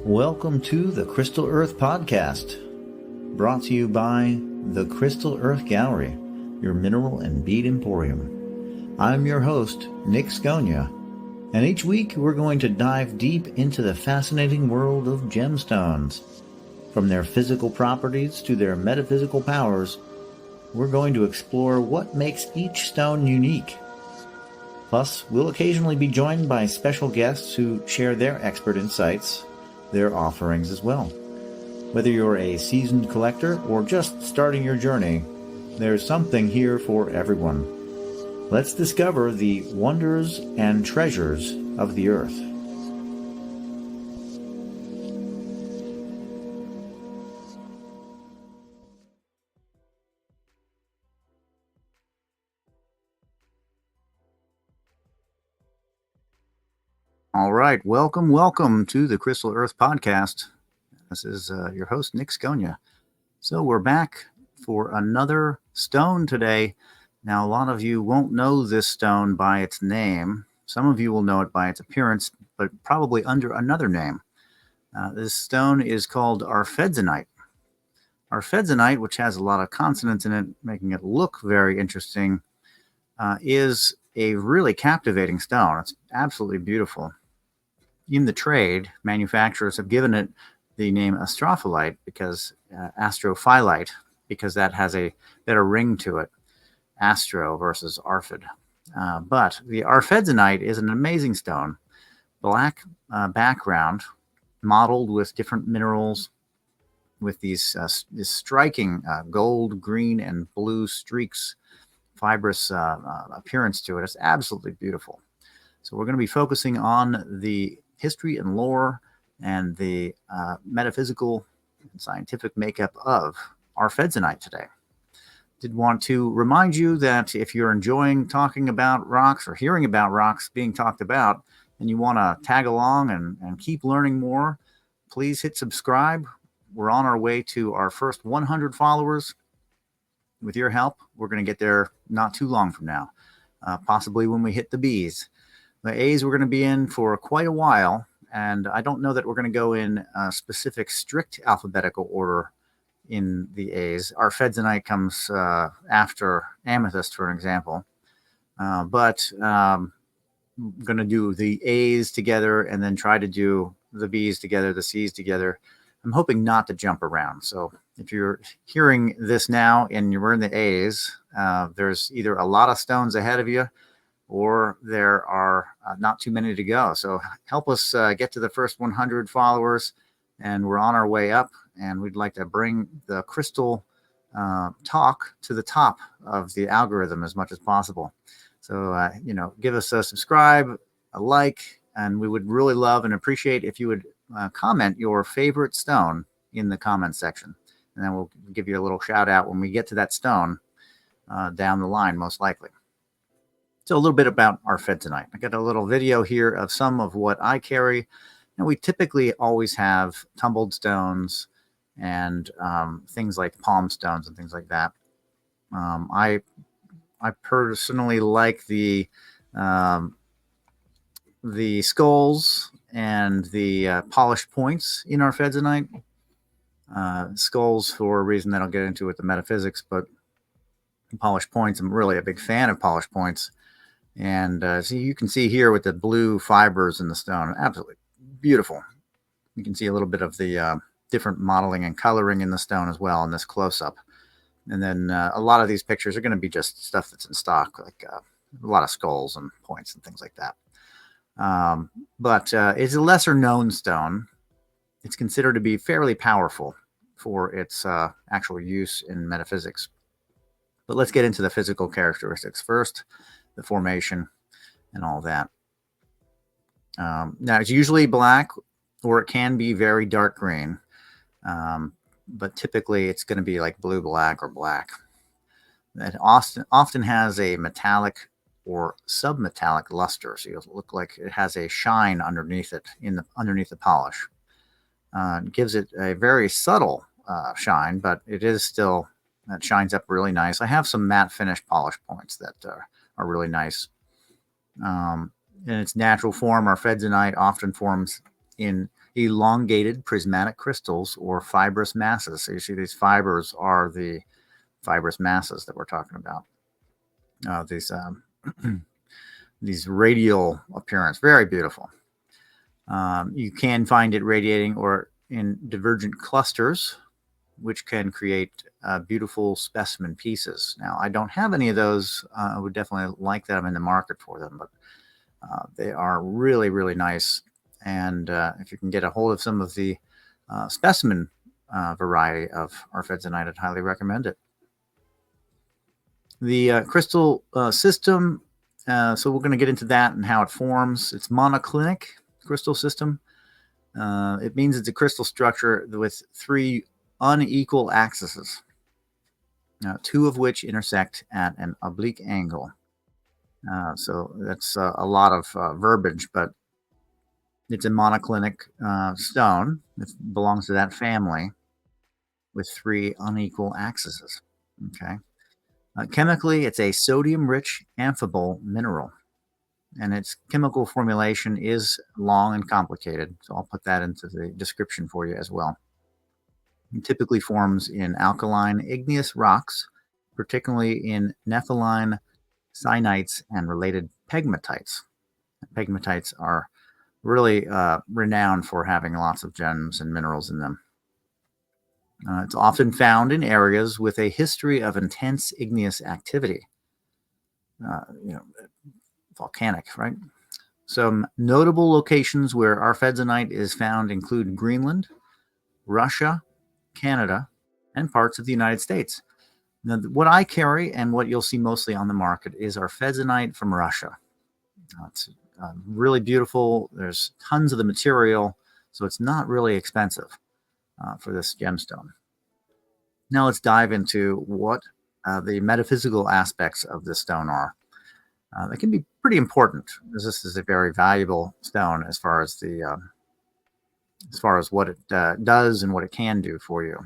Welcome to the Crystal Earth Podcast, brought to you by the Crystal Earth Gallery, your mineral and bead emporium. I'm your host, Nic Scogna, and each week we're going to dive deep into the fascinating world of gemstones. From their physical properties to their metaphysical powers, we're going to explore what makes each stone unique. Plus, we'll occasionally be joined by special guests who share their expert insights, their offerings as well. Whether you're a seasoned collector or just starting your journey, there's something here for everyone. Let's discover the wonders and treasures of the earth. All right, welcome to the Crystal Earth Podcast. This is your host, Nic Scogna. So we're back for another stone today. Now, a lot of you won't know this stone by its name. Some of you will know it by its appearance, but probably under another name. This stone is called Arfvedsonite. Arfvedsonite, which has a lot of consonants in it, making it look very interesting, is a really captivating stone. It's absolutely beautiful. In the trade, manufacturers have given it the name astrophyllite because that has a better ring to it, astro versus Arfved. But the Arfvedsonite is an amazing stone, black background, modeled with different minerals, with this striking gold, green, and blue streaks, fibrous appearance to it. It's absolutely beautiful. So we're going to be focusing on the history and lore and the metaphysical and scientific makeup of Arfvedsonite today. Did want to remind you that if you're enjoying talking about rocks or hearing about rocks being talked about, and you want to tag along and keep learning more, please hit subscribe. We're on our way to our first 100 followers. With your help, we're going to get there not too long from now, possibly when we hit the B's. The A's we're going to be in for quite a while, and I don't know that we're going to go in a specific strict alphabetical order in the A's. Arfvedsonite comes after amethyst, for an example. But I'm going to do the A's together and then try to do the B's together, the C's together. I'm hoping not to jump around. So if you're hearing this now and you're in the A's, there's either a lot of stones ahead of you or there are not too many to go. So help us get to the first 100 followers, and we're on our way up, and we'd like to bring the crystal talk to the top of the algorithm as much as possible. So, give us a subscribe, a like, and we would really love and appreciate if you would comment your favorite stone in the comment section. And then we'll give you a little shout out when we get to that stone down the line, most likely. So a little bit about Arfvedsonite. I got a little video here of some of what I carry. And we typically always have tumbled stones and things like palm stones and things like that. I personally like the skulls and the polished points in Arfvedsonite. Skulls for a reason that I'll get into with the metaphysics, but polished points, I'm really a big fan of polished points. And so you can see here with the blue fibers in the stone, absolutely beautiful. You can see a little bit of the different modeling and coloring in the stone as well in this close-up. And then a lot of these pictures are going to be just stuff that's in stock, like a lot of skulls and points and things like that. But it's a lesser-known stone. It's considered to be fairly powerful for its actual use in metaphysics. But let's get into the physical characteristics first. The formation and all that. Now, it's usually black, or it can be very dark green, but typically it's going to be like blue-black or black. It often has a metallic or submetallic luster, so it'll look like it has a shine underneath it, underneath the polish. It gives it a very subtle shine, but it is still, that shines up really nice. I have some matte finish polish points that are really nice. In its natural form, Arfvedsonite often forms in elongated prismatic crystals or fibrous masses. So you see these fibers are the fibrous masses that we're talking about. These these radial appearance, very beautiful. You can find it radiating or in divergent clusters, which can create beautiful specimen pieces. Now, I don't have any of those. I would definitely like them in the market for them, but they are really, really nice. And if you can get a hold of some of the specimen variety of Arfvedsonite, I'd highly recommend it. The crystal system, so we're going to get into that and how it forms. It's monoclinic crystal system. It means it's a crystal structure with 3 unequal axes, 2 of which intersect at an oblique angle. So that's a lot of verbiage, but it's a monoclinic stone. It belongs to that family with 3 unequal axes. Okay. Chemically, it's a sodium-rich amphibole mineral, and its chemical formulation is long and complicated. So I'll put that into the description for you as well. It typically forms in alkaline igneous rocks, particularly in nepheline syenites and related pegmatites. Pegmatites are really renowned for having lots of gems and minerals in them. It's often found in areas with a history of intense igneous activity, volcanic, right? Some notable locations where Arfvedsonite is found include Greenland, Russia, Canada, and parts of the United States. Now, what I carry and what you'll see mostly on the market is Arfvedsonite from Russia. It's really beautiful. There's tons of the material, so it's not really expensive for this gemstone. Now let's dive into what the metaphysical aspects of this stone are. They can be pretty important, as this is a very valuable stone as far as what it does and what it can do for you.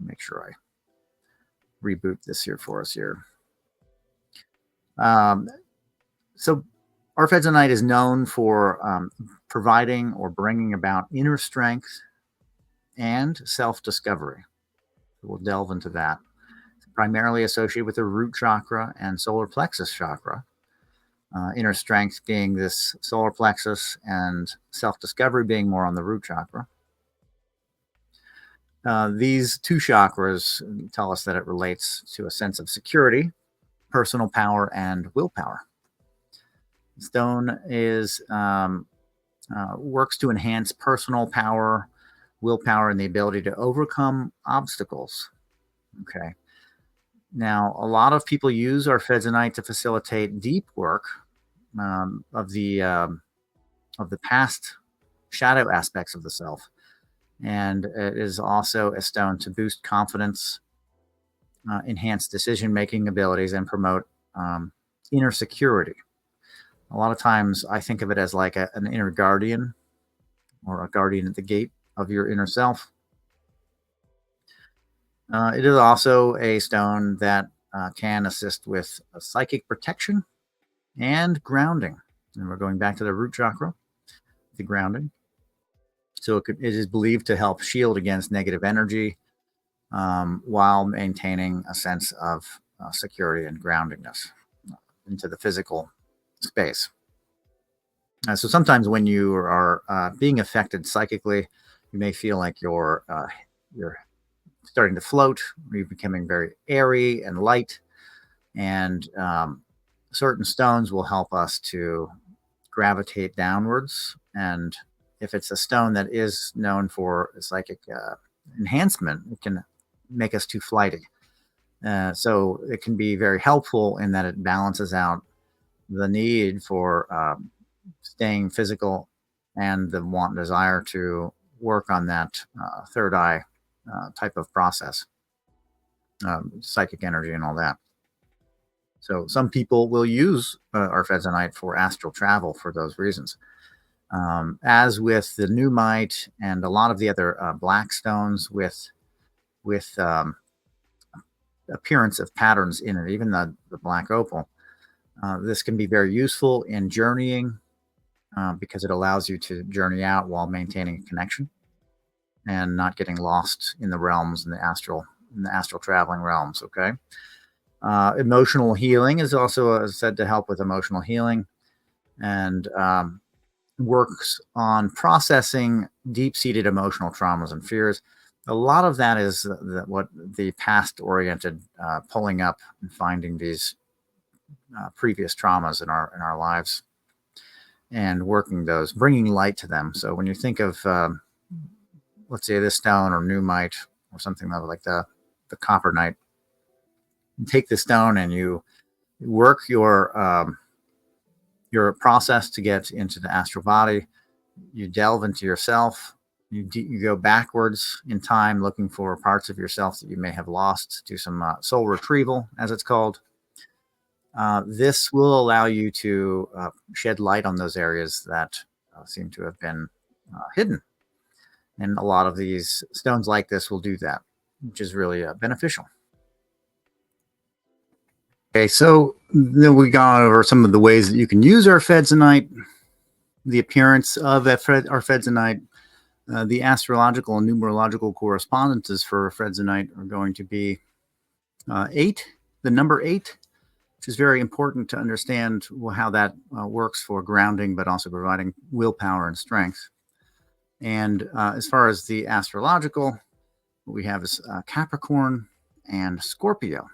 Make sure I reboot this here for us here. So Arfvedsonite is known for providing or bringing about inner strength and self-discovery. We'll delve into that. It's primarily associated with the root chakra and solar plexus chakra. Inner strength being this solar plexus and self-discovery being more on the root chakra. These 2 chakras tell us that it relates to a sense of security, personal power, and willpower. Stone is works to enhance personal power, willpower, and the ability to overcome obstacles. Okay. Now, a lot of people use Arfvedsonite to facilitate deep work of the past shadow aspects of the self, and it is also a stone to boost confidence, enhance decision-making abilities, and promote inner security. A lot of times, I think of it as like an inner guardian, or a guardian at the gate of your inner self. It is also a stone that can assist with psychic protection and grounding. And we're going back to the root chakra, the grounding. So it is believed to help shield against negative energy while maintaining a sense of security and groundingness into the physical space. So sometimes when you are being affected psychically, you may feel like you're starting to float, or you're becoming very airy and light. And certain stones will help us to gravitate downwards. And if it's a stone that is known for psychic enhancement, it can make us too flighty. So it can be very helpful in that it balances out the need for staying physical and the want and desire to work on that third eye type of process, psychic energy and all that. So some people will use Arfvedsonite for astral travel for those reasons. As with the Numite and a lot of the other black stones with appearance of patterns in it, even the black opal, this can be very useful in journeying, because it allows you to journey out while maintaining a connection and not getting lost in the realms in the astral traveling realms. Okay. Emotional healing is also said to help with emotional healing and works on processing deep-seated emotional traumas and fears. A lot of that is what the past-oriented pulling up and finding these previous traumas in our lives and working those, bringing light to them. So when you think of, let's say, this stone or pneumite or something like the copperite, you take the stone and you work your process to get into the astral body. You delve into yourself. You go backwards in time, looking for parts of yourself that you may have lost. Do some soul retrieval, as it's called. This will allow you to shed light on those areas that seem to have been hidden. And a lot of these stones like this will do that, which is really beneficial. Okay, so then we gone over some of the ways that you can use Arfvedsonite, the appearance of Arfvedsonite, the astrological and numerological correspondences for Arfvedsonite are going to be 8, the number 8, which is very important to understand how that works for grounding, but also providing willpower and strength. And as far as the astrological, what we have is Capricorn and Scorpio.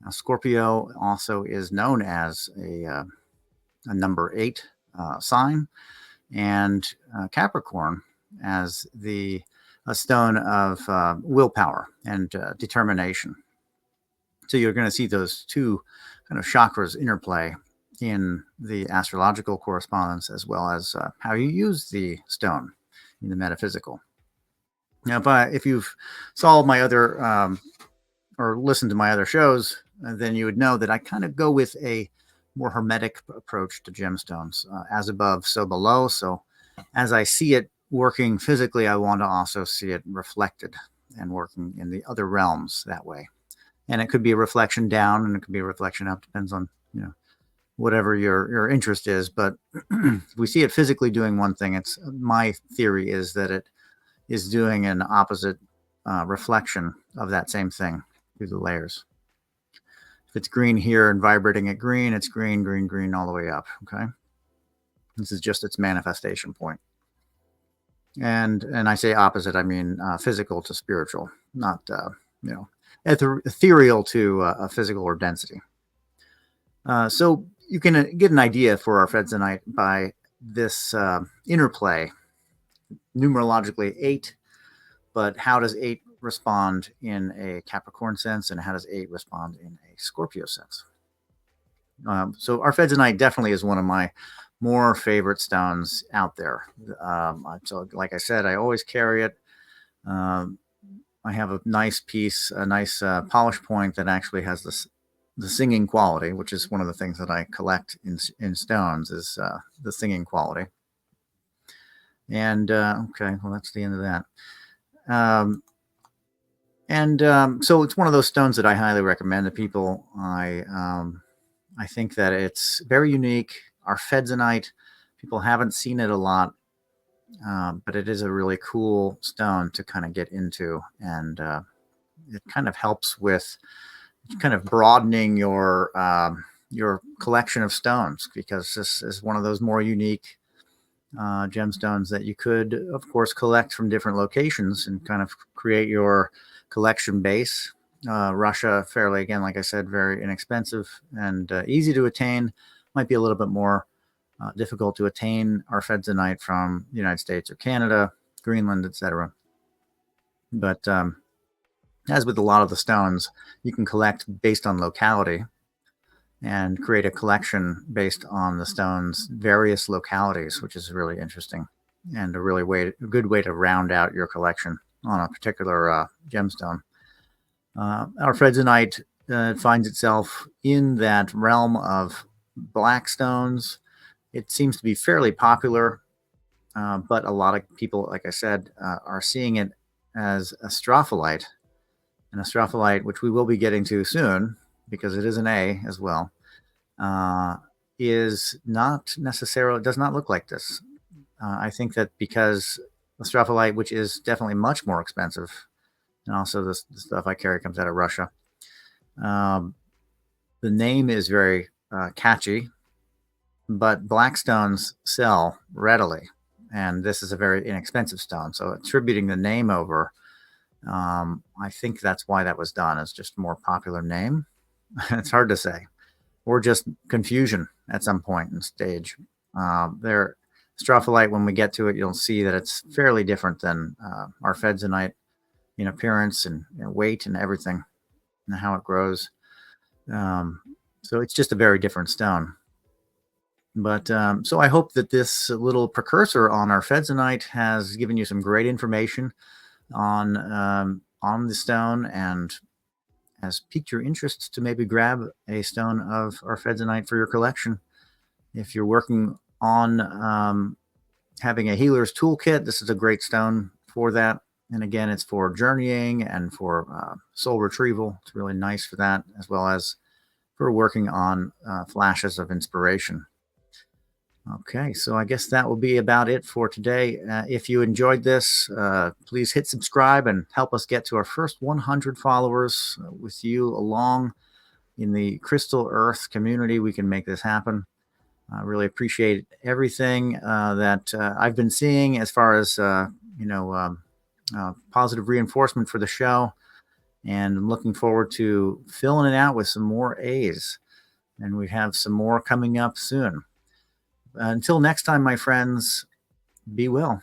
Now, Scorpio also is known as a number 8 sign, and Capricorn as a stone of willpower and determination. So you're going to see those two kind of chakras interplay in the astrological correspondence, as well as how you use the stone in the metaphysical. Now, if you've saw my other or listened to my other shows, then you would know that I kind of go with a more hermetic approach to gemstones, as above, so below. So as I see it working physically, I want to also see it reflected and working in the other realms that way. And it could be a reflection down and it could be a reflection up, depends on, whatever your interest is. But if we see it physically doing one thing, it's my theory is that it is doing an opposite reflection of that same thing through the layers. If it's green here and vibrating at green, it's green, green, green all the way up. Okay. This is just its manifestation point. And I say opposite, I mean physical to spiritual, not ethereal to a physical or density. So you can get an idea for Arfvedsonite by this interplay, numerologically 8, but how does 8 respond in a Capricorn sense, and how does 8 respond in a Scorpio sense? So Arfvedsonite definitely is one of my more favorite stones out there. So like I said, I always carry it. I have a nice piece, a nice polish point that actually has the singing quality, which is one of the things that I collect in stones, is the singing quality. And okay, well, that's the end of that. So it's one of those stones that I highly recommend to people. I think that it's very unique. Arfvedsonite, people haven't seen it a lot, but it is a really cool stone to kind of get into, and it kind of helps with kind of broadening your collection of stones, because this is one of those more unique gemstones that you could, of course, collect from different locations and kind of create your collection base. Russia, fairly, again, like I said, very inexpensive and easy to attain. Might be a little bit more difficult to attain Arfvedsonite from the United States or Canada, Greenland, etc. But as with a lot of the stones, you can collect based on locality and create a collection based on the stone's various localities, which is really interesting and a good way to round out your collection on a particular gemstone. Arfvedsonite finds itself in that realm of black stones. It seems to be fairly popular, but a lot of people, like I said, are seeing it as a strophyllite, which we will be getting to soon, because it is an A as well. is not necessarily, does not look like this. I think that because the strophyolite, which is definitely much more expensive, and also the stuff I carry comes out of Russia, the name is very catchy, but black stones sell readily. And this is a very inexpensive stone. So attributing the name over, I think that's why that was done. It's just a more popular name. It's hard to say. Or just confusion at some point in stage. There, strophyolite, when we get to it, you'll see that it's fairly different than Arfvedsonite in appearance and weight and everything, and how it grows. So it's just a very different stone. But so I hope that this little precursor on Arfvedsonite has given you some great information on the stone, and has piqued your interest to maybe grab a stone of Arfvedsonite for your collection. If you're working on having a healer's toolkit, this is a great stone for that. And again, it's for journeying and for soul retrieval. It's really nice for that, as well as for working on flashes of inspiration. Okay, so I guess that will be about it for today. If you enjoyed this, please hit subscribe and help us get to our first 100 followers. With you along in the Crystal Earth community, we can make this happen. I really appreciate everything that I've been seeing as far as positive reinforcement for the show, and I'm looking forward to filling it out with some more A's, and we have some more coming up soon. Until next time, my friends, be well.